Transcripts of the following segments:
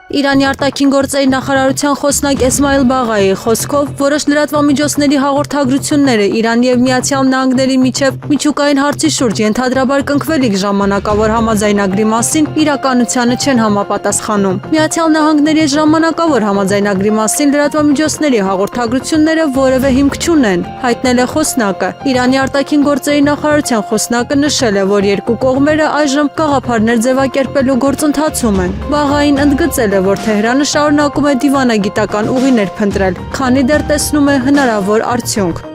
Իրանի արտաքին գործերի նախարարության խոսնակ Էսմայիլ Բաղայի խոսքով որոշ լրատվամիջոցների հաղորդագրությունները Իրանի եւ Միացյալ Նահանգների միջև միջուկային հարցի շուրջ ենթադրաբար կնքվելիք ժամանակավոր համաձայնագրի մասին իրականությանը չեն համապատասխանում։ Միացյալ Նահանգների ժամանակավոր համաձայնագրի մասին լրատվամիջոցների հաղորդագրությունները որևէ հիմք չունեն, հայտնել է խոսնակը։ Իրանի արտաքին գործերի նախարարության խոսնակը նշել է, որ երկու կողմերը այժմ գաղափարներ ձևակերպելու գործընթացում են։ Բաղային ընդգծել է, որ Թեհրանը շարունակում է դիվանագիտական ուղիներ փնտրել, քանի դեռ տեսնում է հնարավոր արդյունք։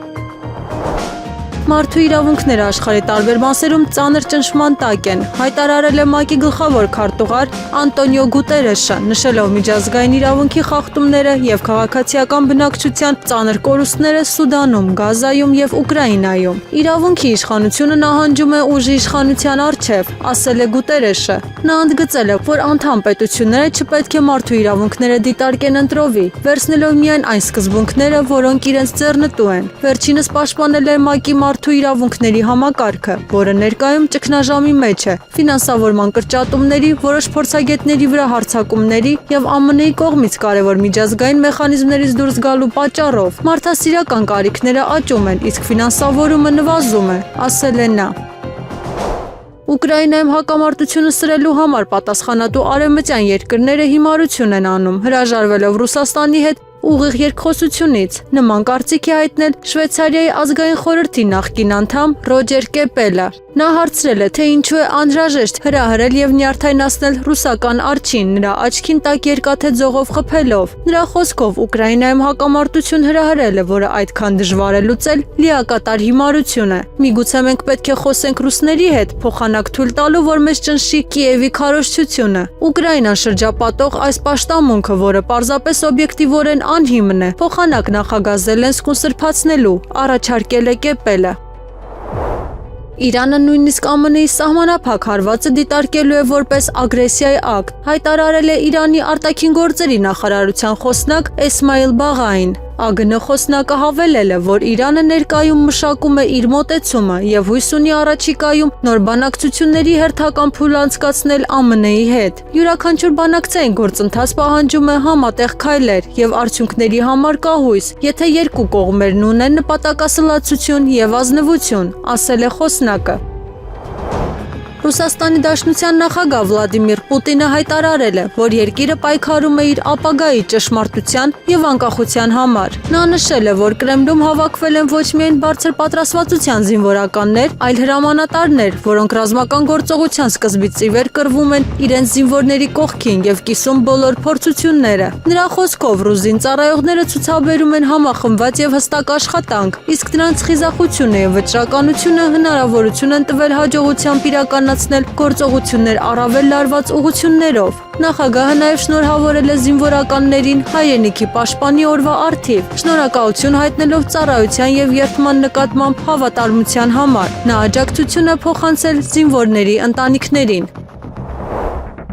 Մարդու իրավունքները աշխարհի տարբեր մասերում ծանր ճնշման տակ են, հայտարարել է ՄԱԿ-ի գլխավոր քարտուղար Անտոնիո Գուտերեշը, նշելով միջազգային իրավունքի խախտումները եւ քաղաքացիական բնակչության ծանր կորուստները Սուդանում, Գազայում եւ Ուկրաինայում։ Իրավունքի իշխանությունը նահանջում է ուժի իշխանության առջև, ասել է Գուտերեշը։ Նա ընդգծել է, որ անդամ պետությունները չպետք է մարդու իրավունքները դիտարկեն ընտրովի, վերցնելով միայն այն սկզբունքները, որոնք իրենց ձեռնտու են։ Վերջինս պաշտպանել է ՄԱԿ-ի մարդու իրավունքների համակարգը, որը ներկայում ճգնաժամի մեջ է, ֆինանսավորման կրճատումների, որոշ փորձագետների վրա հարձակումների եւ ԱՄՆ-ի կողմից կարևոր միջազգային մեխանիզմներից դուրս գալու պատճառով մարդասիրական կարիքները աճում են, իսկ ֆինանսավորումը նվազում է, ասել է նա։ Ուկրաինայում հակամարտությունը սրելու համար պատասխանատու արևմտյան երկրները հիմարություն են անում, հրաժարվելով Ռուսաստանի հետ ուղիղ երկխոսությունից։ Նման կարծիք է հայտնել Շվեյցարիայի ազգային խորհրդի նախկին անդամ Ռոջեր Կեպելը։ Նա հարցրել է, թե ինչու է անհրաժեշտ հրահրել եւ նյարդայնացնել ռուսական արջին, նրա աչքին տակ երկաթե ձողով խփելով։ Նրա խոսքով Ուկրաինայում հակամարտություն հրահրելը, որը այդքան դժվար է լուծել, լիակատար հիմարություն է։ Միգուցե մենք պետք է խոսենք ռուսների հետ, փոխանակ թույլ տալու, որ մեզ ճնշի Կիևի քարոզչությունը։ Ուկրաինան շրջապատող այս պաշտամունքը, որը պարզապես օբյեկտիվորեն անհիմն է, փոխանակ նախագահ Զելենսկուն սրբացնելու, առաջարկել է Կեպելը։ Իրանը նույնիսկ ԱՄՆ-ի սահմանափակ հարվածը դիտարկելու է որպես ագրեսիայի ակտ, հայտարարել է Իրանի արտաքին գործերի նախարարության խոսնակ Էսմայիլ Բաղային։ ԱԳՆ խոսնակը հավելել է, որ Իրանը ներկայում մշակում է իր մոտեցումը եւ հույս ունի առաջիկայում նոր բանակցությունների հերթական փուլ անցկացնել ԱՄՆ-ի հետ։ Յուրաքանչյուր բանակցային գործընթաց պահանջում է համատեղ քայլեր եւ արդյունքների համար կա հույս, եթե երկու կողմերն ունեն նպատակասլացություն եւ ազնվություն, ասել է խոսնակը։ Ռուսաստանի Դաշնության նախագահ Վլադիմիր Պուտինը հայտարարել է, որ երկիրը պայքարում է իր ապագայի ճշմարտության եւ անկախության համար։ Նա նշել է, որ Կրեմլում հավաքվել են ոչ միայն բարձր պատրաստվածության զինվորականներ, այլ հրամանատարներ, որոնք ռազմական գործողության սկզբից ի վեր կռվում են իրենց զինվորների կողքին եւ կիսում բոլոր փորձությունները։ Նրա խոսքով ռուս զինծառայողները ցուցաբերում են համախմբված եւ հստակ աշխատանք, իսկ նրանց խիզախությունը եւ վճռականությունը հնարավորություն են տվել հաջողությամբ իրականացնել գործողություններ առավել լարված ուղղություններով։ Նախագահը նաև շնորհավորել է զինվորականներին հայրենիքի պաշտպանի օրվա առթիվ, շնորհակալություն հայտնելով ծառայության եւ երդման նկատմամբ հավատարմության համար։ Նա աջակցություն է փոխանցել զինվորների ընտանիքներին։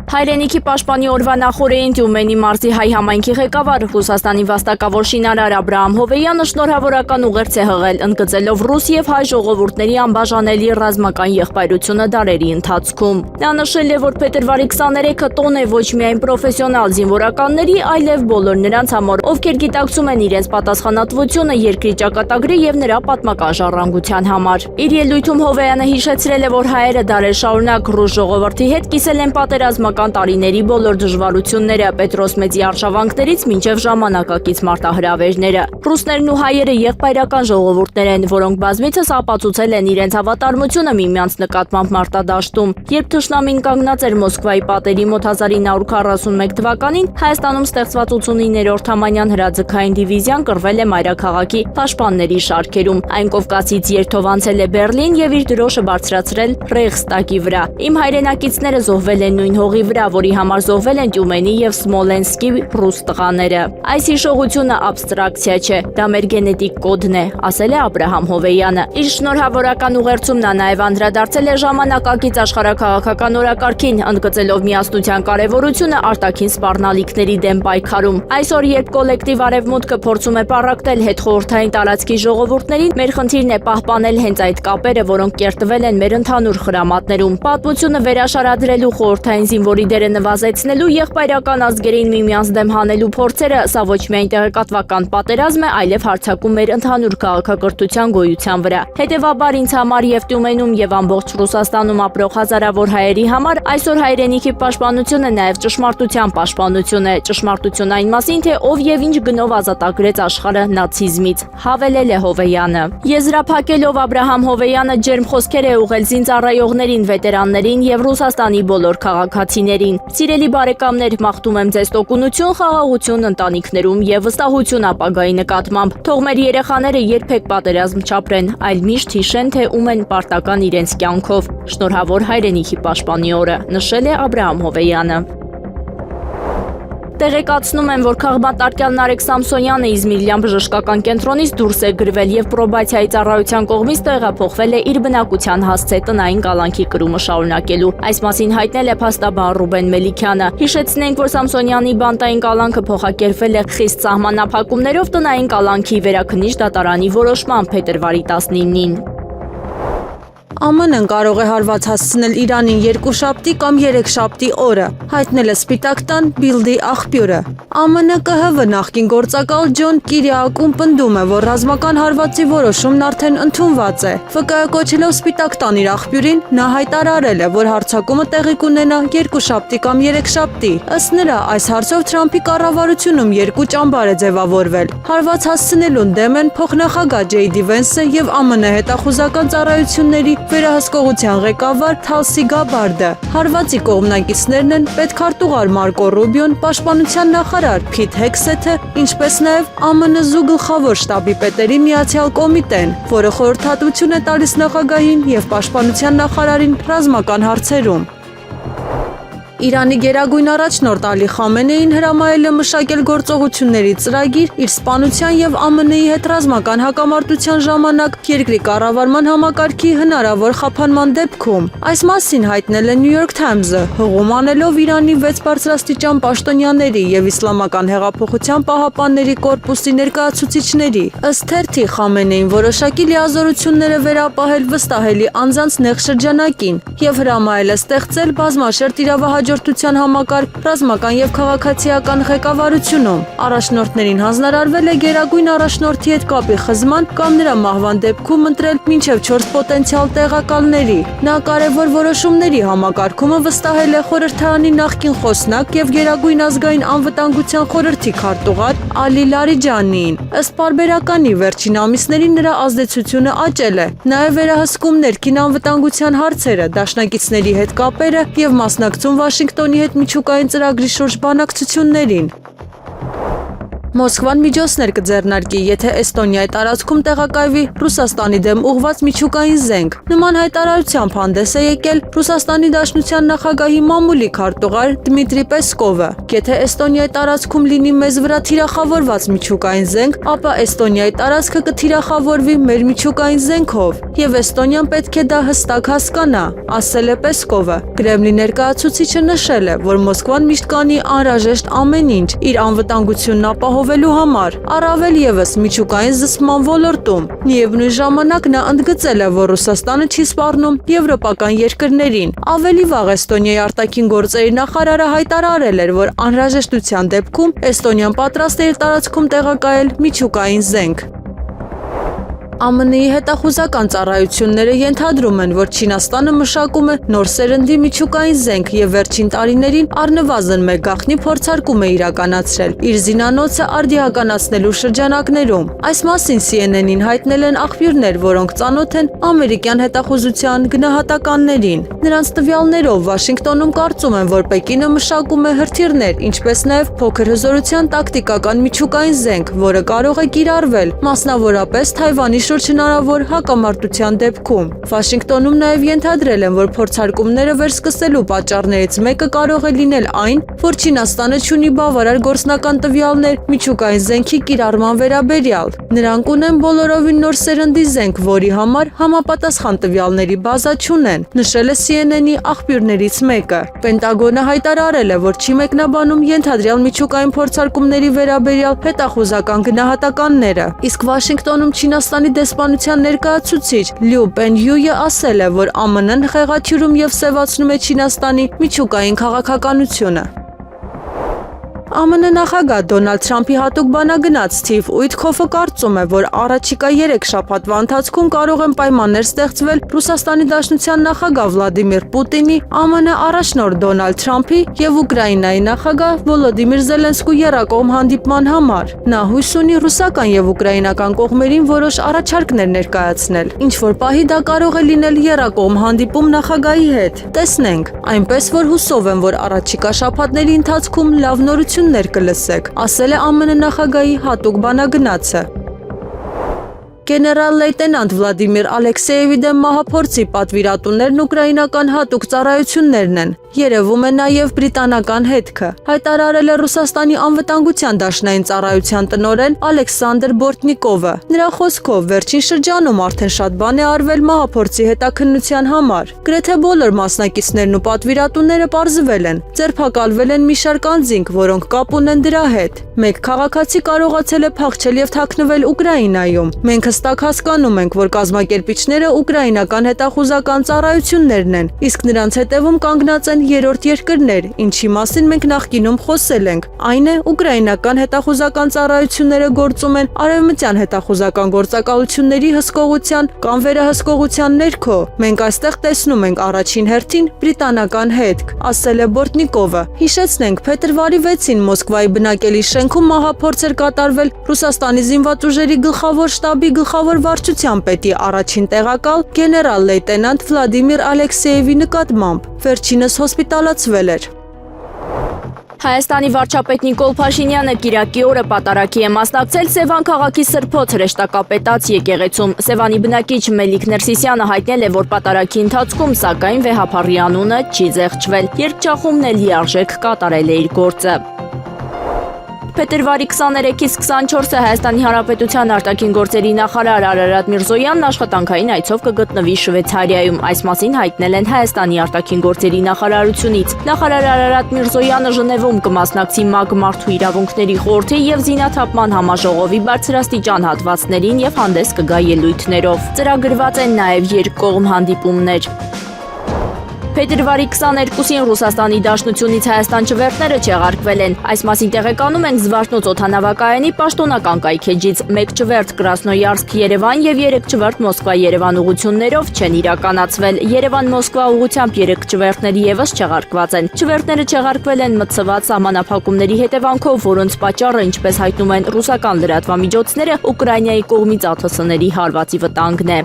Հայրենիքի պաշտպանի օրվա նախօրեին Տյումենի մարզի հայ համայնքի ղեկավար Ռուսաստանի վաստակավոր շինարար Աբրահամ Հովեյանը շնորհավորական ուղերձ է հղել, ընդգծելով ռուս եւ հայ ժողովուրդների անբաժանելի ռազմական եղբայրությունը դարերի ընթացքում։ Նա նշել է, որ փետրվարի 23-ը տոն է ոչ միայն պրոֆեսիոնալ զինվորականների, այլև բոլոր նրանց համար, ովքեր գիտակցում են իրենց պատասխանատվությունը երկրի ճակատագրի եւ նրա պատմական ժառանգության համար։ Իր ելույթում Հովեյանը հիշեցրել է, որ հայերը դարեր շարունակ ռուս ժողովրդի հետ կիսել են պատերազմական տարիների բոլոր դժվարությունները, Պետրոս Մեծի արշավանքներից մինչև ժամանակակից մարտահրավերները։ Ռուսներն ու հայերը եղբայրական ժողովուրդներ են, որոնք բազմիցս ապացուցել են իրենց հավատարմությունը միմյանց նկատմամբ մարտադաշտում։ Երբ թշնամին կանգնած էր Մոսկվայի պատերի մոտ 1941 թվականին, Հայաստանում ստեղծված 89-րդ համանյան հրաձգային դիվիզիան կռվել է մայրաքաղաքի պաշտպանների շարքերում։ Այն Կովկասից երթով անցել է Բերլին եւ իր դրոշը բարձրացրել Ռեյխստագի վրա։ Իմ հայրենակիցները զոհվել են նույն հողի վրա, որի համար զոհվել են Տյումենի եւ Սմոլենսկի ռուս տղաները։ Այս հիշողությունը աբստրակցիա չէ, դա մեր գենետիկ կոդն է, ասել է Աբրահամ Հովեյանը։ Իր շնորհավորական ուղերձում նա նաև անդրադարձել է ժամանակակից աշխարհաքաղաքական օրակարգին, ընդգծելով միասնության կարևորությունը արտաքին սպառնալիքների դեմ պայքարում։ Այսօր, երբ կոլեկտիվ արևմուտքը փորձում է պառակտել հետխորհրդային տարածքի ժողովուրդներին, մեր խնդիրն է պահպանել հենց այդ կապերը, որոնք կերտվել են մեր ընդհանուր խրամատներում։ Պատմությունը վերաշարադրելու խորհրդային զինվորի բոլորի դերը նվազեցնելու եղբայրական ազգերին միմյանց դեմ հանելու փորձերը, սա ոչ միայն տեղեկատվական պատերազմ է, այլև հարձակում էր ընդհանուր քաղաքակրթության գոյության վրա։ Հետևաբար ինձ համար եւ Տյումենում եւ ամբողջ Ռուսաստանում ապրող հազարավոր հայերի համար այսօր հայրենիքի պաշտպանությունը նաեւ ճշմարտության պաշտպանություն է, ճշմարտություն այն մասին, թե ով եւ ինչ գնով ազատագրեց աշխարհը նացիզմից, հավելել է Հովեյանը։ Եզրափակելով Աբրահամ Հովեյանը ջերմ խոսքեր է ուղղել զինծառայողներին, վետերաններին եւ Ռուսաստանի բոլոր քաղաքացիներին։ Սիրելի բարեկամներ, մաղթում եմ ձեզ տոկունություն, խաղաղություն ընտանիքներում եւ վստահություն ապագայի նկատմամբ։ Թող մեր երեխաները երբեք պատերազմ չապրեն, այլ միշտ հիշեն, թե ում են պարտական իրենց կյանքով։ Շնորհավոր հայրենիքի պաշտպանի օրը, նշել է Աբրահամ Հովեյանը։ Տեղեկացնում եմ, որ քաղաքապետարան Նարեկ Սամսոնյանը Իզմիլյան բժշկական կենտրոնից դուրս է գրվել եւ պրոբացիայի ծառայության կողմից տեղափոխվել է իր բնակության հասցե տնային կալանքի կրումը շարունակելու։ Այս մասին հայտնել է փաստաբան Ռուբեն Մելիքյանը։ Հիշեցնենք, որ Սամսոնյանի բանտային կալանքը փոխակերպվել է խիստ սահմանափակումներով տնային կալանքի վերաքննիչ դատարանի որոշմամբ փետրվարի 19-ին։ ԱՄՆ-ն կարող է հարված հասցնել Իրանին երկուշաբթի կամ երեքշաբթի օրը, հայտնել է Սպիտակ տան Բիլդի աղբյուրը։ ԱՄՆ ԿՀՎ նախկին գործակալ Ջոն Կիրիակուն պնդում է, որ ռազմական հարվածի որոշումն արդեն ընդունված է։ ՖԿ-ը կոչելով Սպիտակ տան իր աղբյուրին, նա հայտարարել է, որ հարձակումը տեղի կունենա երկուշաբթի կամ երեքշաբթի։ Ըստ նրա, այս հարցով Թրամփի կառավարությունում երկու ճամբար է ձևավորվել։ Հարված հասցնելուն դեմ են փոխնախագահ Ջեյ Դի Վենսը եւ ԱՄՆ հետախուզական ծառայությունների վերահսկողության ղեկավար Թալսի Գաբարդը։ Հարվածի կողմնակիցներն են պետքարտուղար Մարկո Ռուբիոն, պաշտպանության նախարար Փիթ Հեքսեթը, ինչպես նաև ԱՄՆ զուգգլխավոր շտաբի պետերի միացյալ կոմիտեն, որը խորհրդատվություն է տալիս նախագահին եւ պաշտպանության նախարարին ռազմական հարցերում։ Իրանի գերագույն առաջնորդ Ալի Խամենեին հրամայել է մշակել գործողությունների ծրագիր իր սպանության եւ ԱՄՆ-ի հետ ռազմական հակամարտության ժամանակ երկրի կառավարման համակարգի հնարավոր խափանման դեպքում։ Այս մասին հայտնել է New York Times-ը, հղում անելով Իրանի 6 բարձրաստիճան պաշտոնյաների եւ Իսլամական հեղափոխության պահապանների կորպուսի ներկայացուցիչների։ Ըստ թերթի Խամենեին որոշակի լիազորություններ է վերապահել վստահելի անձանց նեղ շրջանակին եւ հրամայել է ստեղծել բազմաշերտ իրավահաջորդության համակարգ ռազմական եւ քաղաքացիական ղեկավարությունում։ Առաջնորդներին հանձնարարվել է գերագույն առաջնորդի հետ կապի խզման կամ նրա մահվան դեպքում ընտրել մինչև 4 պոտենցիալ տեղակալների։ Նա կարևոր որոշումների համակարգումը վստահել է խորհրդարանի նախկին խոսնակ եւ գերագույն ազգային անվտանգության խորհրդի քարտուղար Ալի Լարիջանիին։ Ըստ պարբերականի վերջին ամիսներին նրա ազդեցությունը աճել է։ Նաեւ վերահսկում ներքին անվտանգության հարցերը, դաշնակիցների հետ կապերը եւ մասնակցում Վաշինգտոնի հետ միջուկային ծրագրի շուրջ բանակցություններին։ Մոսկվան միջոցներ կձեռնարկի, եթե Էստոնիայի տարածքում տեղակայվի Ռուսաստանի դեմ ուղղված միջուկային զենք։ Նման հայտարարությամբ հանդես է եկել Ռուսաստանի Դաշնության նախագահի մամուլի քարտուղար Դմիտրի Պեսկովը։ Եթե Էստոնիայի տարածքում լինի մեզ վրա թիրախավորված միջուկային զենք, ապա Էստոնիայի տարածքը կթիրախավորվի մեր միջուկային զենքով, եւ Էստոնիան պետք է դա հստակ հասկանա, ասել է Պեսկովը։ Կրեմլի ներկայացուցիչը նշել է, որ Մոսկվան միշտ կանի անհրաժեշտ ամեն ինչ իր անվտանգությունն ապահովելու համար, առավել եւս միջուկային զսպման ոլորտում։ Միևնույն ժամանակ նա ընդգծել է, որ Ռուսաստանը չի սպառնում եվրոպական երկրներին։ Ավելի վաղ Էստոնիայի արտաքին գործերի նախարարը հայտարարել էր, որ անհրաժեշտության դեպքում Էստոնիան պատրաստ է իր տարածքում տեղակայել միջուկային զենք։ ԱՄՆ-ի հետախուզական ծառայությունները ենթադրում են, որ Չինաստանը մշակում է նոր սերնդի միջուկային զենք եւ վերջին տարիներին առնվազն մեկ գաղտնի փորձարկում է իրականացրել իր զինանոցը արդիականացնելու շրջանակներում։ Այս մասին CNN-ին հայտնել են աղբյուրներ, որոնք ծանոթ են ամերիկյան հետախուզության գնահատականներին։ Նրանց տվյալներով Վաշինգտոնում կարծում են, որ Պեկինը մշակում է հրթիռներ, ինչպես նաեւ փոքր հզորության տակտիկական միջուկային զենք, որը կարող է կիրառվել մասնավորապես Թայվանի շուրջ հնարավոր հակամարտության դեպքում։ Վաշինգտոնում նաև ենթադրել են, որ փորձարկումները վերսկսելու պատճառներից մեկը կարող է լինել այն, որ Չինաստանը չունի բավարար գործնական տվյալներ միջուկային զենքի կիրառման վերաբերյալ։ Նրանք ունեն բոլորովին նոր սերնդի զենք, որի համար համապատասխան տվյալների բազա չունեն, նշել է CNN-ի աղբյուրներից մեկը։ Պենտագոնը հայտարարել է, որ չի մեկնաբանում ենթադրյալ միջուկային փորձարկումների վերաբերյալ հետախուզական գնահատականները, իսկ Վաշինգտոնում Չինաստանի դեսպանության ներկայացուցիչ Լյու Պենյույը ասել է, որ ԱՄՆ-ն խեղաթյուրում եւ սևացնում է Չինաստանի միջուկային քաղաքականությունը։ ԱՄՆ նախագահ Դոնալդ Թրամփի հատուկ բանագնաց Սթիվ Ուիթքոֆը կարծում է, որ առաջիկա 3 շաբաթվա ընթացքում կարող են պայմաններ ստեղծվել Ռուսաստանի Դաշնության նախագահ Վլադիմիր Պուտինի, ԱՄՆ առաջնորդ Դոնալդ Թրամփի եւ Ուկրաինայի նախագահ Վոլոդիմիր Զելենսկու եռակողմ հանդիպման համար։ Նա հույս ունի ռուսական եւ ուկրաինական կողմերին որոշ առաջարկներ ներկայացնել։ Ինչ որ պահի դա կարող է լինել եռակողմ հանդիպում նախագահի հետ։ Տեսնենք, այնպես որ հուսով եմ, որ առաջիկա շաբաթների ընթացքում լավ նորություններ կլսեք, ասել է ԱՄՆ նախագահի հատուկ բանագնացը։ Գեներալ լեյտենանտ Վլադիմիր Ալեքսեևի դեմ մահափորձի պատվիրատուներն ուկրաինական հատուկ ծառայություններն են։ Երևում է նաև բրիտանական հետքը։ Հայտարարել է Ռուսաստանի անվտանգության դաշնային ծառայության տնօրեն Ալեքսանդր Բորտնիկովը։ Նրա խոսքով վերջին շրջանում արդեն շատ բան է արվել մահափորձի հետաքննության համար։ Գրեթե բոլոր մասնակիցներն ու պատվիրատուները պարզվել են, ձերբակալվել են մի շարք անձինք, որոնք կապ ունեն դրա հետ։ Մեկ քաղաքացի կարողացել է փախչել եւ թաքնվել Ուկրաինայում։ Մենք հստակ հասկանում ենք, որ կազմակերպիչները ուկրաինական հետախուզական ծառայություններն են, իսկ նրանց հետևում կանգնած են երրորդ երկրներ, ինչի մասին մենք նախկինում խոսել ենք։ Այն է, ուկրաինական հետախուզական ծառայությունները գործում են արևմտյան հետախուզական գործակալությունների հսկողության կամ վերահսկողության ներքո։ Մենք այստեղ տեսնում ենք առաջին հերթին բրիտանական հետք, ասել է Բորտնիկովը։ Հիշեցնենք, փետրվարի 6-ին Մոսկվայի բնակելի շենքում մահափորձ էր կատարվել Ռուսաստանի զինված ուժերի գլխավոր շտաբի գլխավոր վարչության պետի առաջին տեղակալ գեներալ լեյտենանտ Վլադիմիր Ալեքսեևի նկատմամբ։ Վերջինս հոսպիտալացվել էր։ Հայաստանի վարչապետ Նիկոլ Փաշինյանը կիրակի օրը պատարագի է մասնակցել Սևան քաղաքի Սրբոց հրեշտակապետաց եկեղեցում։ Սևանի բնակիչ Մելիք Ներսիսյանը հայտնել է, որ պատարագի ընթացքում սակայն վեհափառի անունը չի զեղչվել, երգչախումբն էլ լիարժեք կատարել է իր գործը։ Փետրվարի 23-ից 24-ը Հայաստանի Հանրապետության արտաքին գործերի նախարար Արարատ Միրզոյանն աշխատանքային այցով կգտնվի Շվեյցարիայում։ Այս մասին հայտնել են Հայաստանի արտաքին գործերի նախարարությունից։ Նախարար Արարատ Միրզոյանը Ժնևում կմասնակցի ՄԱԿ Մարդու իրավունքների խորհրդի եւ զինաթափման համաժողովի բարձրաստիճան հատվածներին եւ հանդես կգա ելույթներով։ Ծրագրված են նաեւ երկկողմ հանդիպումներ։ Փետրվարի 22-ին Ռուսաստանի Դաշնությունից Հայաստան չվերթները չեղարկվել են։ Այս մասին տեղեկանում ենք Զվարթնոց օդանավակայանի պաշտոնական կայքեջից։ 1 չվերթ Կրասնոյարսկ-Երևան եւ 3 չվերթ Մոսկվա-Երևան ուղղություններով չեն իրականացվել։ Երևան-Մոսկվա ուղղությամբ 3 չվերթներ եւս չեղարկված են։ Չվերթները չեղարկվել են մտցված սահմանափակումների հետևանքով, որոնց պատճառը, ինչպես հայտնում են ռուսական լրատվամիջոցները, Ուկրաինայի կողմից ԱԹՍ-ների հարվածի վտանգն է։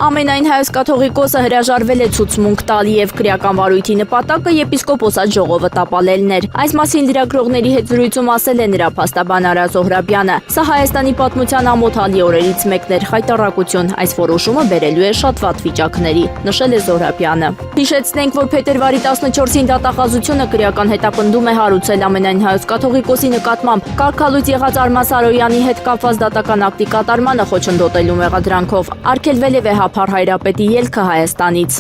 Ամենայն հայոց կաթողիկոսը հրաժարվել է ցուցմունք տալ եւ քրեական վարույթի նպատակը եպիսկոպոսատ ժողովը տապալելն էր։ Այս մասին լրագրողների հետ զրույցում ասել է նրա փաստաբան Արա Զոհրաբյանը։ Սա Հայաստանի պատմության ամոթալի օրերից մեկն էր, խայտառակություն։ Այս որոշումը բերելու է շատ վատ վիճակների, նշել է Զոհրաբյանը։ Հիշեցնենք, որ փետրվարի 14-ին դատախազությունը քրեական հետապնդում է հարուցել ամենայն հայոց կաթողիկոսի նկատմամբ կարգալույց եղած Արման Սարոյանի հետ կապված դատական ակտի կատարմանը խոչընդոտելու մեղադրանքով։ Արգելվել է վեհափառ հայրապետի ելքը Հայաստանից։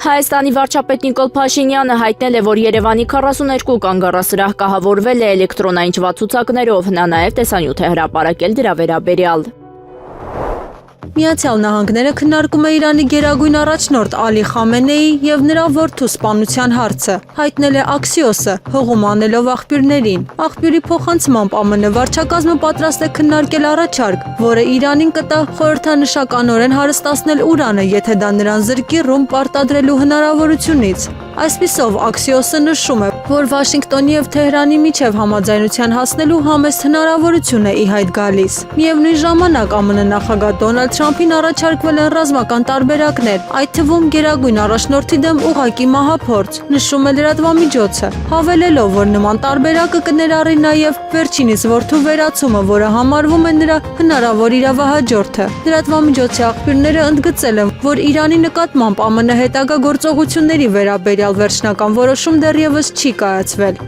Հայաստանի վարչապետ Նիկոլ Փաշինյանը հայտնել է, որ Երևանի 42 կանգառասրահ կահավորվել է էլեկտրոնային ջվացուցակներով։ Նա նաև տեսանյութ է հրապարակել դրա վերաբերյալ։ Միացյալ Նահանգները քննարկում է Իրանի գերագույն առաջնորդ Ալի Խամենեի եւ նրա որդու սպանության հարցը, հայտնել է Axios-ը, հողում անելով աղբյուրներին։ Աղբյուրի փոխանցմամբ ԱՄՆ վարչակազմը պատրաստ է քննարկել առաջարկ, որը Իրանին կտա խորհրդանշականորեն հարստացնել ուրանը, եթե դա նրան զրկի ռումբ պարտադրելու հնարավորությունից։ Այսպիսով Axios-ը նշում է, որ Վաշինգտոնի եւ Թեհրանի միջև համաձայնության հասնելու համեստ հնարավորություն է ի հայտ գալիս։ Միևնույն ժամանակ ԱՄՆ նախագահ Դոնալդ Թրամփին առաջարկվել են ռազմական տարբերակներ, այդ թվում գերագույն առաջնորդի դեմ ուղղակի մահափորձ, նշում է լրատվամիջոցը, հավելելով, որ նման տարբերակը կներառի նաև վերջինիս որդու վերացումը, որը համարվում է նրա հնարավոր իրավահաջորդը։ Լրատվամիջոցի աղբյուրները ընդգծել են, որ Իրանի նկատմամբ ԱՄՆ հետագա գործողությունների վերաբերյալ վերջնական որոշում դեռևս չի կայացվել։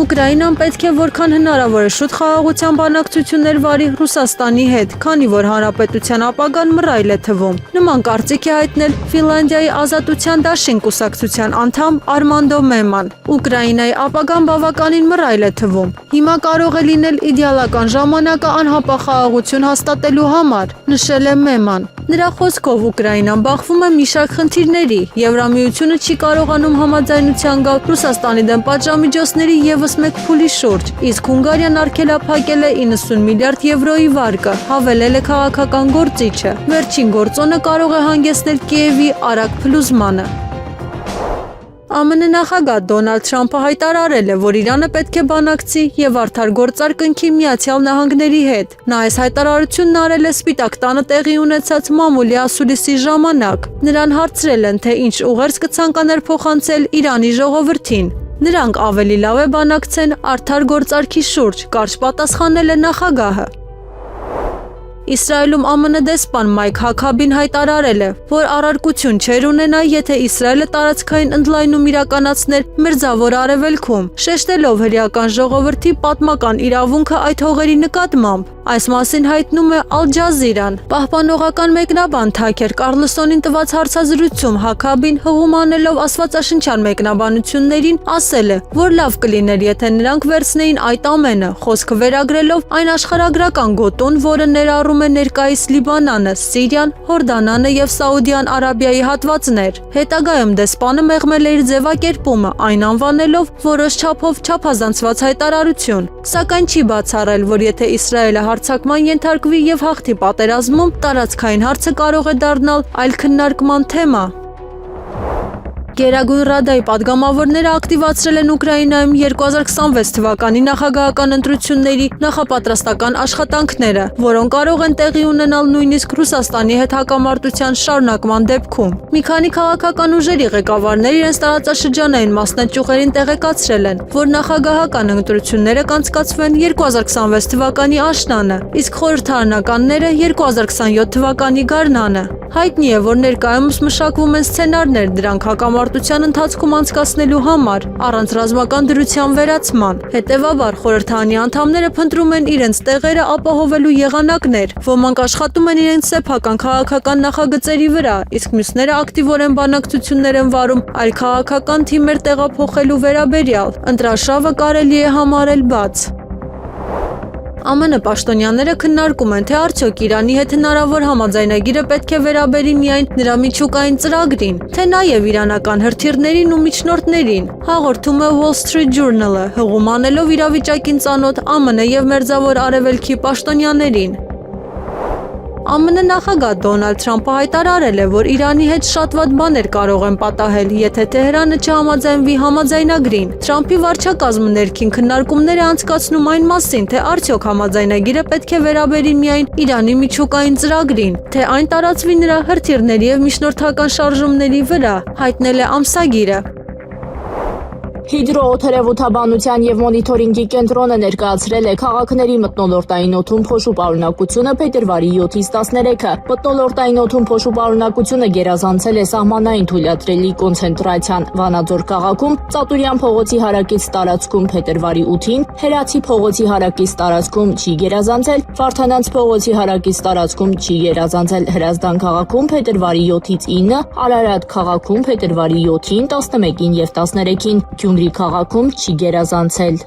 Ուկրաինան պետք է որքան հնարավոր է շուտ խաղաղության բանակցություններ վարի Ռուսաստանի հետ, քանի որ հանրապետության ապագան մռայլ է թվում։ Նման կարծիք է հայտնել Ֆինլանդիայի ազատության դաշինք կուսակցության անդամ Արմանդո Մեման։ Ուկրաինայի ապագան բավականին մռայլ է թվում։ Հիմա կարող է լինել իդեալական ժամանակը անհապաղ խաղաղություն հաստատելու համար, նշել է Մեման։ Նրա խոսքով Ուկրաինան բախվում է մի շարք խնդիրների, Եվրամիությունը չի կարողանում համաձայնության գալ Ռուսաստանի դեմ պատժամիջոցների ևս մեկ փուլի շուրջ, իսկ Հունգարիան արգելափակել է 90 միլիարդ եվրոյի վարկը, հավելել է քաղաքական գործիչը։ Վերջին գործոնը կարող է հանգեցնել Կիևի արագ փլուզմանը։ ԱՄՆ նախագահ Դոնալդ Թրամփը հայտարարել է, որ Իրանը պետք է բանակցի եւ արդար գործար կնքի Միացյալ Նահանգների հետ։ Նա այս հայտարարությունն արել է Սպիտակ տանը տեղի ունեցած մամուլի ասուլիսի ժամանակ։ Նրան հարցրել են, թե ինչ ուղերձ կցանկանար փոխանցել Իրանի ժողովրդին։ Նրանք ավելի լավ է բանակցեն արդար գործարքի շուրջ, կարճ պատասխանել է նախագահը։ Իսրայելում ԱՄՆ դեսպան Մայք Հաքաբին հայտարարել է, որ առարկություն չէր ունենա, եթե Իսրայելը տարածքային ընդլայնում իրականացներ Մերձավոր Արևելքում, շեշտելով հրեական ժողովրդի պատմական իրավունքը այդ հողերի նկատմամբ։ Այս մասին հայտնում է Ալ Ջազիրան։ Պահպանողական մեկնաբան Թաքեր Կարլսոնին տված հարցազրույցում Հաքաբին հղում անելով աստվածաշնչյան մեկնաբանություններին ասել է, որ լավ կլիներ, եթե նրանք վերցնեին այդ ամենը, խոսքը վերագրելով այն աշխարհագրական գոտուն, որը ներառում է ներկայիս Լիբանանը, Սիրիան, Հորդանանը եւ Սաուդյան Արաբիայի հատվածներ։ Հետագայում դեսպանը մեղմել է իր ձևակերպումը, այն անվանելով որոշ չափով չափազանցված հայտարարություն, սակայն չի բացառել, որ եթե Իսրայելը հարձակման ենթարկվի եւ հաղթի պատերազմում, տարածքային հարցը կարող է դառնալ այլ քննարկման թեմա։ Գերագույն Ռադայի падգամավորները ակտիվացրել են Ուկրաինայում 2026 թվականի նախագահական ընտրությունների նախապատրաստական աշխատանքները, որոնք կարող են տեղի ունենալ նույնիսկ Ռուսաստանի հետ հակամարտության շարունակման դեպքում։ Մի քանի քաղաքական ուժերի ղեկավարներ իրենց տարածաշրջանային մասնաճյուղերին տեղեկացրել են, որ նախագահական ընտրությունները կանցկացվեն 2026 թվականի աշնանը, իսկ խորհրդարանականները 2027 թվականի գարնանը։ Հայտնի է, որ ներկայումս մշակվում են սցենարներ դրանք հակամարտության ընթացքում անցկացնելու համար, առանց ռազմական դրության վերացման։ Հետևաբար խորհրդարանի անդամները փնտրում են իրենց տեղերը ապահովելու եղանակներ, ոմանք աշխատում են իրենց սեփական քաղաքական նախագծերի վրա, իսկ մյուսները ակտիվորեն բանակցություններ են վարում այլ քաղաքական թիմեր տեղափոխելու վերաբերյալ։ Ընտրաշավը կարելի է համարել բաց։ ԱՄՆ պաշտոնյաները քննարկում են, թե արդյոք Իրանի հետ հնարավոր համաձայնագիրը պետք է վերաբերի միայն նրա միջուկային ծրագրին, թե նաև իրանական հրթիռներին ու միջնորդներին, հաղորդում է Wall Street Journal-ը, հղում անելով իրավիճակին ծանոթ ԱՄՆ եւ Մերձավոր Արևելքի պաշտոնյաներին։ ԱՄՆ նախագահ Դոնալդ Թրամփը հայտարարել է, որ Իրանի հետ շատ վատ բաներ կարող են պատահել, եթե Թեհրանը չհամաձայնվի համաձայնագրին։ Թրամփի վարչակազմը ներքին քննարկումներ է անցկացնում այն մասին, թե արդյոք համաձայնագիրը պետք է վերաբերի միայն Իրանի միջուկային ծրագրին, թե այն տարածվի նրա հրթիռների եւ միջնորդական շարժումների վրա, հայտնել է ամսագիրը։ Հիդրոօթերևութաբանության եւ մոնիթորինգի կենտրոնը ներկայացրել է քաղաքների մթնոլորտային օդում փոշու պարունակությունը փետրվարի 7-ից 13-ը։ Մթնոլորտային օդում փոշու պարունակությունը գերազանցել է սահմանային թույլատրելի կոնցենտրացիան Վանաձոր քաղաքում, Ծատուրյան փողոցի հարակից տարածքում փետրվարի 8-ին, Հերացի փողոցի հարակից տարածքում չի գերազանցել, Վարդանանց փողոցի հարակից տարածքում չի գերազանցել, Հրազդան քաղաքում փետրվարի 7-ից 9, Արարատ քաղաքում փետրվարի 7-ին, 11-ին եւ 13-ին, Գյումրի քաղաքում չի գերազանցել։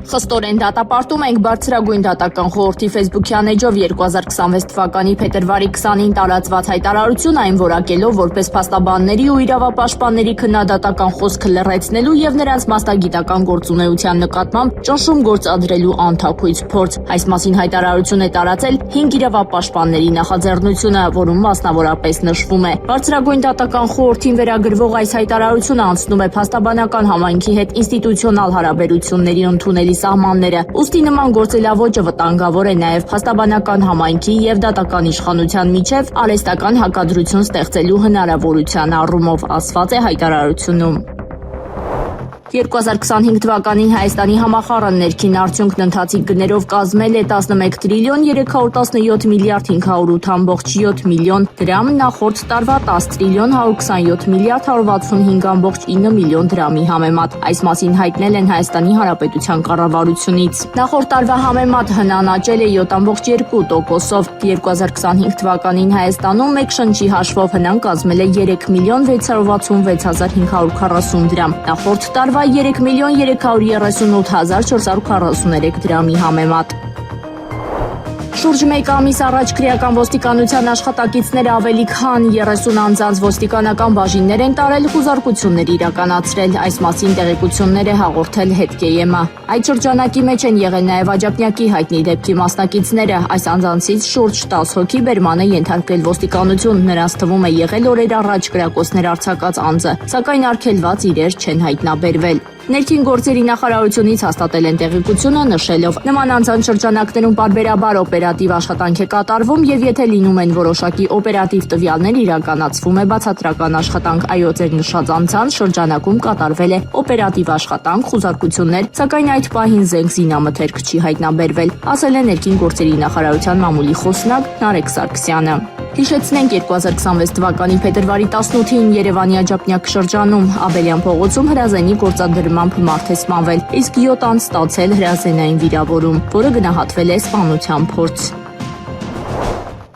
Խստորեն դատապարտում ենք բարձրագույն դատական խորհրդի ֆեյսբուքյան էջով 2026 թվականի փետրվարի 20-ին տարածված հայտարարություն այն որակելով որպես փաստաբանների ու իրավապաշտպանների քննադատական խոսքը լռեցնելու եւ նրանց մասնագիտական գործունեության նկատմամբ ճնշում գործադրելու անթափույց փորձ։ Այս մասին հայտարարություն է տարածել 5 իրավապաշտպանների նախաձեռնությունը, որում մասնավորապես նշվում է. Բարձրագույն դատական խորհրդին վերագրվող այս հայտարարությունը անցնում է փաստաբանական համայնքի հետ ինստիտուցիոնալ հարաբերությունների ընդունելի սահմանները, ուստի նման գործելավոճը վտանգավոր է նաև փաստաբանական համայնքի եւ դատական իշխանության միջև արհեստական հակադրություն ստեղծելու հնարավորության առումով, ասված է հայտարարությունում։ 2025 թվականին Հայաստանի համախառն ներքին արդյունքն ընթացիկ գներով կազմել է 11 տրիլիոն 317 միլիարդ 508.7 միլիոն դրամ, նախորդ տարվա 10 տրիլիոն 127 միլիարդ 165.9 միլիոն դրամի համեմատ։ Այս մասին հայտնել են Հայաստանի Հանրապետության կառավարությունից։ Նախորդ տարվա համեմատ հնան աճել է 7.2%-ով։ 2025 թվականին Հայաստանում մեկ շնչի հաշվով հնան կազմել է 3 միլիոն 666.540 դրամ։ Նախորդ տարվա 3 միլիոն 338.443 դրամի համեմատ։ Շուրջ մեկ ամիս առաջ քրեական ոստիկանության աշխատակիցները ավելի քան 30 անձանց ոստիկանական բաժիններ են տարել, խուզարկություններ իրականացրել։ Այս մասին տեղեկություններ է հաղորդել Հետկեյեմը։ Այդ շրջանակի մեջ են եղել նաև աջափնյակի հայտնի դեպքի մասնակիցները։ Այս անձանցից շուրջ 10 հոգի բերման է ենթարկվել ոստիկանություն։ Նրանց թվում է եղել օրեր առաջ կրակոցներ արձակած անձը, սակայն արգելված իրեր չեն հայտնաբերվել։ Ներքին գործերի նախարարությունից հաստատել են տեղեկությունը, նշելով. նման անձանց շրջանակներում պարբերաբար օպերատիվ աշխատանք է կատարվում եւ եթե լինում են որոշակի օպերատիվ տվյալներ, իրականացվում է բացատրական աշխատանք։ Այո, ձեր նշած անձանց շրջանակում կատարվել է օպերատիվ աշխատանք, խուզարկություններ, սակայն այդ պահին զենք զինամթերք չի հայտնաբերվել, ասել է ներքին գործերի նախարարության մամուլի խոսնակ Նարեկ Սարգսյանը։ Հիշեցնենք 2026 թվականի փետրվարի 18-ին Երևանի աջափնյակ շրջանում Աբելյան փողոցում հրազենի գործադրմամբ մարդ է սպանվել, իսկ 7 անձ ստացել հրազենային վիրավորում, որը գնահատվել է սպանության փորձ։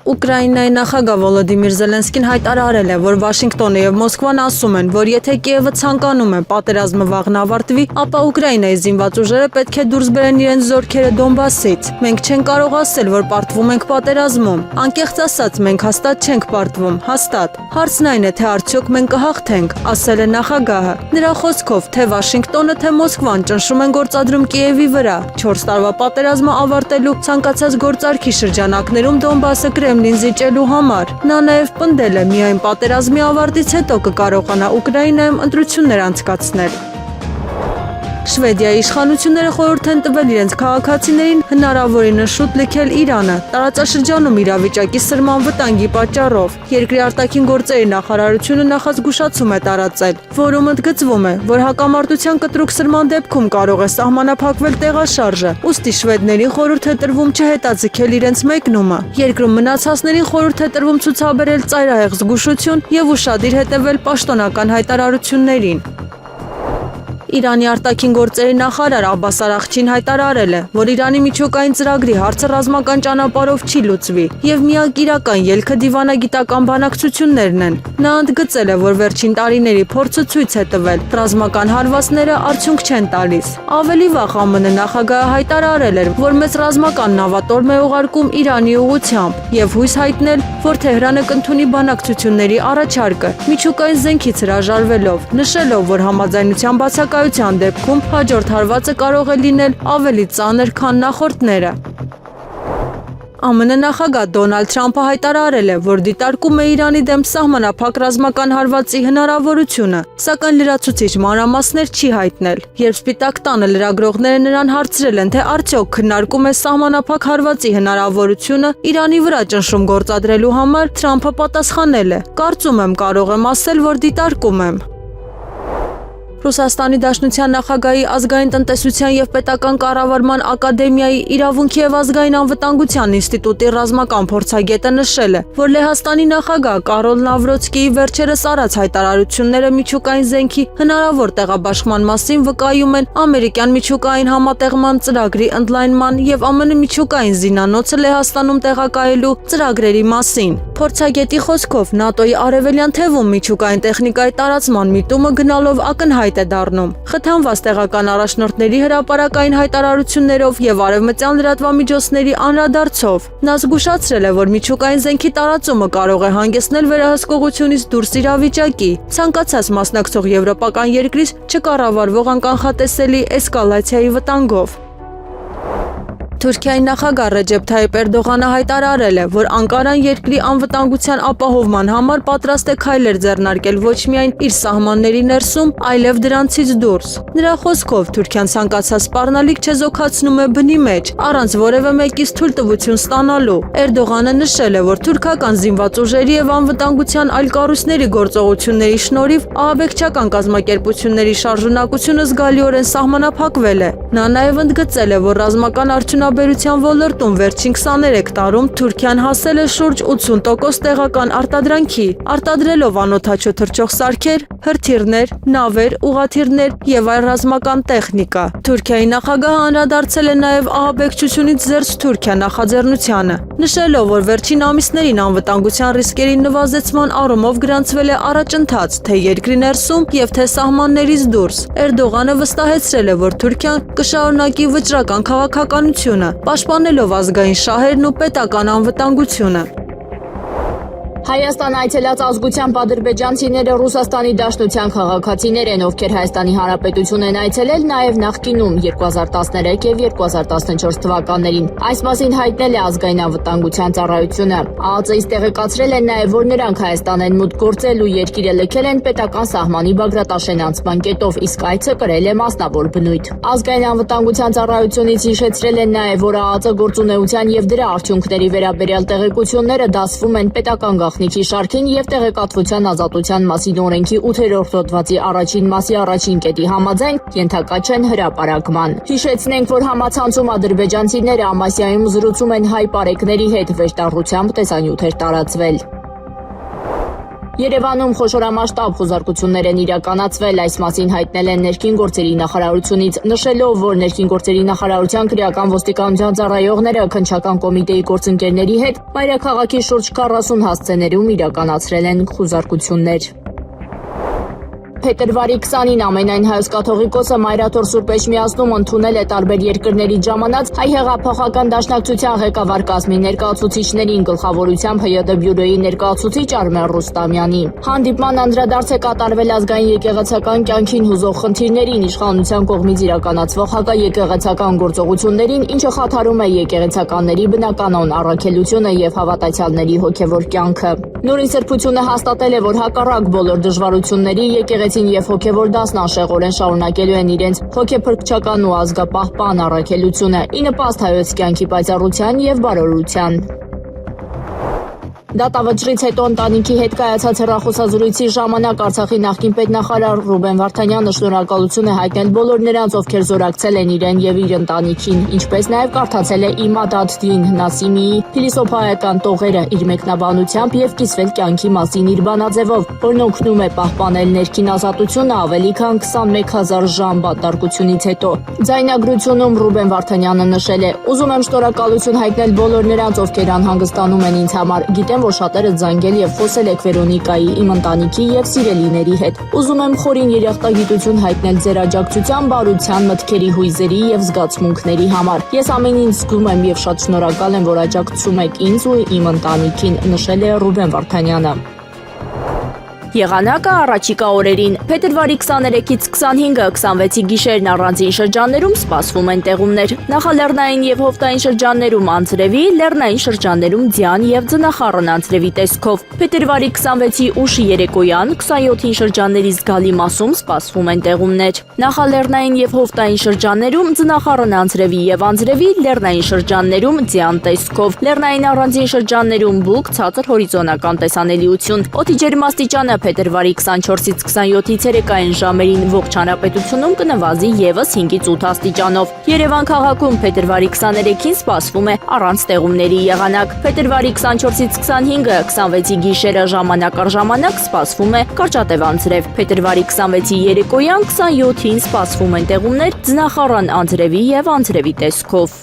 Ուկրաինայի նախագահ Վոլոդիմիր Զելենսկին հայտարարել է, որ Վաշինգտոնը եւ Մոսկվան ասում են, որ եթե Կիևը ցանկանում է պատերազմը վաղն ավարտվի, ապա Ուկրաինայի զինված ուժերը պետք է դուրս բերեն իրենց զորքերը Դոնբասից։ Մենք չենք կարող ասել, որ պարտվում ենք պատերազմում։ Անկեղծ ասած, մենք հաստատ չենք պարտվում, հաստատ։ Հարցն այն է, թե արդյոք մենք կհաղթենք, ասել է նախագահը։ Նրա խոսքով, թե Վաշինգտոնը, թե Մոսկվան ճնշում են գործադրում Կիևի վրա 4 տարվա պատերազմը ավարտելու ցանկացած գործարքի շրջանակներում Դոնբասը Կրեմլին զիջելու համար։ Նա նաև պնդել է, միայն պատերազմի ավարտից հետո կկարողանա Ուկրաինայում ընտրություններ անցկացնել։ Շվեդիայի իշխանությունները խորհուրդ են տվել իրենց քաղաքացիներին հնարավորինս շուտ լքել Իրանը տարածաշրջանում իրավիճակի սրման վտանգի պատճառով։ Երկրի արտաքին գործերի նախարարությունը նախազգուշացում է տարածել, որում ընդգծվում է, որ հակամարտության կտրուկ սրման դեպքում կարող է սահմանափակվել տեղաշարժը, ուստի շվեդներին խորհուրդ է տրվում չհետաձգել իրենց մեկնումը։ Երկրում մնացածներին խորհուրդ է տրվում ցուցաբերել ծայրահեղ զգուշություն եւ ուշադիր հետևել պաշտոնական հայտարարություններին։ Իրանի արտաքին գործերի նախարար Աբբաս Արաղչին հայտարարել է, որ Իրանի միջուկային ծրագրի հարցը ռազմական ճանապարհով չի լուծվի եւ միակ իրական ելքը դիվանագիտական բանակցություններն են։ Նա ընդգծել է, որ վերջին տարիների փորձը ցույց է տվել, ռազմական հարվածները արդյունք չեն տալիս։ Ավելի վաղ ԱՄՆ նախագահը հայտարարել էր, որ մեծ ռազմական նավատորմ է ուղարկում Իրանի ուղղությամբ եւ հույս հայտնել, որ Թեհրանը կընդունի բանակցությունների առաջարկը միջուկային զենքից հրաժարվելով, նշելով, որ համաձայնության բացակայության դեպքում հաջորդ հարվածը կարող է լինել ավելի ծանր, քան նախորդները։ ԱՄՆ նախագահ Դոնալդ Թրամփը հայտարարել է, որ դիտարկում է Իրանի դեմ սահմանափակ ռազմական հարվածի հնարավորությունը, սակայն լրացուցիչ մանրամասներ չի հայտնել։ Երբ Սպիտակ տանը լրագրողները նրան հարցրել են, թե արդյոք քննարկում է սահմանափակ հարվածի հնարավորությունը Իրանի վրա ճնշում գործադրելու համար, Թրամփը պատասխանել է. «Կարծում եմ, կարող եմ ասել, որ դիտարկում եմ»։ Ռուսաստանի Դաշնության նախագահի ազգային տնտեսության եւ պետական կառավարման ակադեմիայի իրավունքի եւ ազգային անվտանգության ինստիտուտի ռազմական փորձագետը նշել է, որ Լեհաստանի նախագահ Կարոլ Նավրոցկիի վերջերս արած հայտարարությունները միջուկային զենքի հնարավոր տեղաբաշխման մասին վկայում են ամերիկյան միջուկային համատեղման ծրագրի ընդլայնման եւ ԱՄՆ միջուկային զինանոցը Լեհաստանում տեղակայելու ծրագրերի մասին։ Փորձագետի խոսքով ՆԱՏՕ-ի արևելյան թևում միջուկային տեխնիկայի տարածման միտումը գնալով ակնհայտ է դառնում։ Խթանված տեղական առաջնորդների հրապարակային հայտարարություններով եւ արևմտյան լրատվամիջոցների անդրադարձով նա զգուշացրել է, որ միջուկային զենքի տարածումը կարող է հանգեցնել վերահսկողությունից դուրս իրավիճակի, ցանկացած մասնակցող եվրոպական երկրից չկառավարվող անկանխատեսելի էսկալացիայի վտանգով։ Թուրքիայի նախագահ Ռեջեփ Թայիպ Էրդողանը հայտարարել է, որ Անկարան երկրի անվտանգության ապահովման համար պատրաստ է քայլեր ձեռնարկել ոչ միայն իր սահմանների ներսում, այլև դրանցից դուրս։ Նրա խոսքով Թուրքիան ցանկացած սպառնալիք չեզոքացնում է բնի մեջ, առանց որևէ մեկից թույլտվություն ստանալու։ Էրդողանը նշել է, որ թուրքական զինված ուժերի եւ անվտանգության այլ կառույցների գործողությունների շնորհիվ ահաբեկչական կազմակերպությունների շարժունակությունը զգալիորեն սահմանափակվել է։ Նա նաեւ ընդգծել է, որ ռազմական արդյունաբերության ոլորտում վերջին 23 տարում Թուրքիան հասել է շուրջ 80% տեղական արտադրանքի, արտադրելով անօդաչու թռչող սարքեր, հրթիռներ, նավեր, ուղղաթիռներ եւ այլ ռազմական տեխնիկա։ Թուրքիայի նախագահը անդրադարձել է նաեւ ահաբեկչությունից զերծ Թուրքիա նախաձեռնությանը, նշելով, որ վերջին ամիսներին անվտանգության ռիսկերի նվազեցման առումով գրանցվել է առաջընթաց թե երկրի ներսում եւ թե սահմաններից դուրս։ Էրդողանը վստահեցրել է, որ Թուրքիան կշարունակի վճռական քաղաքականությունը, պաշտպանելով ազգային շահերն ու պետական անվտանգությունը։ Հայաստան այցելած ազգությամբ ադրբեջանցիները Ռուսաստանի Դաշնության քաղաքացիներ են, ովքեր Հայաստանի Հանրապետություն են այցելել նաև նախկինում 2013 եւ 2014 թվականներին։ Այս մասին հայտնել է ազգային անվտանգության ծառայությունը։ ԱԱԾ-ից տեղեկացրել են նաև, որ նրանք Հայաստան են մուտք գործել ու երկիրը լքել են պետական սահմանի Բագրատաշեն անցման կետով, իսկ այցը կրել է մասնավոր բնույթ։ Ազգային անվտանգության ծառայությունից հիշեցրել են նաև, որ ԱԱԾ գործունեության եւ դրա արդյունքների վերաբերյալ տեղեկությունները դասվում են պետական գաղտնիքի շարքին եւ տեղեկատվության ազատության մասին օրենքի 8-րդ հոդվածի առաջին մասի առաջին կետի համաձայն ենթակա չեն հրապարակման։ Հիշեցնենք, որ համացանցում ադրբեջանցիները Ամասիայում զրուցում են հայ պարեկների հետ, վեճտարությամբ տեսանյութ էր տարածվել։ Երևանում խոշորամասշտաբ խուզարկություններ են իրականացվել, այս մասին հայտնել են ներքին գործերի նախարարությունից, նշելով, որ ներքին գործերի նախարարության քրեական ոստիկանության ծառայողները քննչական կոմիտեի գործընկերների հետ մայրաքաղաքի շուրջ 40 հասցեներում իրականացրել են խուզարկություններ։ Փետրվարի 20-ին ամենայն հայոց կաթողիկոսը Մայրաթոր Սուրբ Էջմիածնում ընդունել է տարբեր երկրների ժամանած հայ հեղափոխական դաշնակցության ղեկավար կազմի ներկայացուցիչներին, գլխավորությամբ ՀՅԴ բյուրոյի ներկայացուցիչ Արմեն Ռուստամյանի։ Հանդիպման անդրադարձ է կատարվել ազգային եկեղեցական կյանքին հուզող խնդիրներին, իշխանության կողմից իրականացվող հակաեկեղեցական գործողություններին, ինչը խաթարում է եկեղեցականների բնականon առաքելությունը եւ հավատացյալների հոգեվոր կյանքը։ Նորին սրբությունը հաստատել է, որ հակառակ բոլոր դժվարությունների եկեղեցին եւ հոգեվոր դասն անշեղորեն շարունակելու են իրենց հոգեփրկչական ու ազգապահպան առաքելությունը՝ ի նպաստ հայոց կյանքի պայծառության եւ բարօրության։ Դատավճռից հետո ընտանիքի հետ կայացած հեռախոսազրույցի ժամանակ Արցախի նախկին պետնախարար Ռուբեն Վարդանյանը շնորհակալություն է հայտնել բոլոր նրանց, ովքեր զորակցել են իրեն եւ իր ընտանիքին, ինչպես նաեւ կարդացել է Իմադ ալ-Դին Նասիմիի փիլիսոփայական տողերը իր մեկնաբանությամբ եւ կիսվել կյանքի մասին իր բանաձևով, որն օգնում է պահպանել ներքին ազատությունը ավելի քան 21000 ժամ բանտարկությունից հետո։ Ձայնագրությունում Ռուբեն Վարդանյանը նշել է. «Ուզում եմ շնորհակալություն հայտնել բոլոր նրանց, ովքեր անհանգստանում են ինձ համար, գիտեմ, որ շատերը զանգել եւ խոսել եք Վերոնիկայի, իմ ընտանիքի եւ սիրելիների հետ։ Ուզում եմ խորին երախտագիտություն հայտնել ձեր աջակցության, բարության, մտքերի, հույզերի եւ զգացմունքների համար։ Ես ամեն ինչ զգում եմ եւ շատ շնորհակալ եմ, որ աջակցում եք ինձ ու իմ ընտանիքին», նշել է Ռուբեն Վարդանյանը։ Եղանակը առաջիկա օրերին փետրվարի 23-ից 25-ը 26-ի գիշերն առանձին շրջաններում սպասվում են տեղումներ։ Նախալեռնային եւ հովտային շրջաններում անձրևի, լեռնային շրջաններում ձյան եւ ձնախառն անձրևի տեսքով։ Փետրվարի 26-ի ուշ երեկոյան 27-ին շրջանների զգալի մասում սպասվում են տեղումներ։ Նախալեռնային եւ հովտային շրջաններում ձնախառն անձրևի եւ անձրևի, լեռնային շրջաններում ձյան տեսքով։ Լեռնային առանձին շրջաններում բուք, ցածր հորիզոնական տեսանելիություն։ Օդի ջերմաստիճանը փետրվարի 24-ից 27-ի ցերեկային ժամերին ողջ հանրապետությունում կնվազի եւս 5-ից 8 աստիճանով։ Երևան քաղաքում փետրվարի 23-ին սպասվում է առանց տեղումների եղանակ։ Փետրվարի 24-ից 25-ը 26-ի գիշերը ժամանակ առ ժամանակ սպասվում է կարճատև անձրև։ Փետրվարի 26-ի երեկոյան 27-ին սպասվում են տեղումներ ձնախառն անձրևի եւ անձրևի տեսքով։